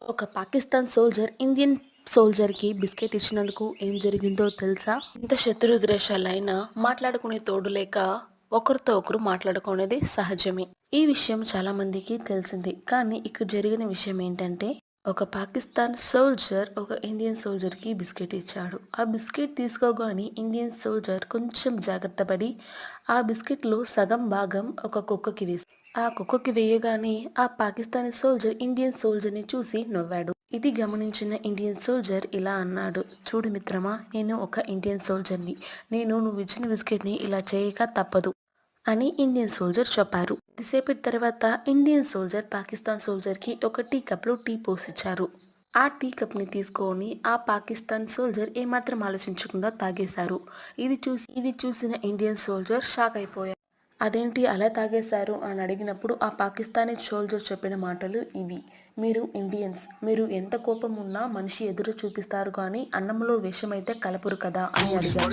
ఒక Pakistan soldier Indian సోల్జర్‌కి biscuit ఇచ్చినందుకు ఏం జరిగిందో తెలుసా? ఇంత శత్రు దేశాలైనా మాట్లాడుకునే తోడు లేక ఒకరితో ఒకరు మాట్లాడుకునేది సహజమే. ఈ విషయం చాలా మందికి తెలిసిందే. కానీ ఇక్కడ జరిగిన విషయం ఏంటంటే ఒక పాకిస్తాన్ సోల్జర్ ఒక ఇండియన్ సోల్జర్‌కి బిస్కెట్ ఇచ్చాడు. ఆ బిస్కెట్ తీసుకోగానే ఇండియన్ సోల్జర్ కొంచెం జాగ్రత్త పడి ఆ బిస్కెట్‌లో సగం భాగం ఒక కుక్కకి వేశాడు. ఆ కుక్కకి వేయగానే ఆ పాకిస్తానీ సోల్జర్ ఇండియన్ సోల్జర్‌ని చూసి నవ్వాడు. ఇది గమనించిన ఇండియన్ సోల్జర్ ఇలా అన్నాడు, చూడు మిత్రమా, నేను ఒక ఇండియన్ సోల్జర్‌ని. నేను నువ్విచ్చిన బిస్కెట్‌ని ఇలా చేయక తప్పదు అని ఇండియన్ సోల్జర్ చెప్పారు. కొద్దిసేపటి తర్వాత ఇండియన్ సోల్జర్ పాకిస్తాన్ సోల్జర్‌కి ఒక టీ కప్‌లో టీ పోసిచ్చారు. ఆ టీ కప్‌ని తీసుకొని ఆ పాకిస్తాన్ సోల్జర్ ఏమాత్రం ఆలోచించకుండా తాగేశారు. ఇది చూసిన ఇండియన్ సోల్జర్ షాక్ అయిపోయారు. అదేంటి అలా తాగేశారు అని అడిగినప్పుడు ఆ పాకిస్తానీ సోల్జర్ చెప్పిన మాటలు ఇవి. మీరు ఇండియన్స్, మీరు ఎంత కోపం ఉన్నా మనిషి ఎదురు చూపిస్తారు కానీ అన్నంలో విషమైతే కలపరు కదా అని అడిగారు.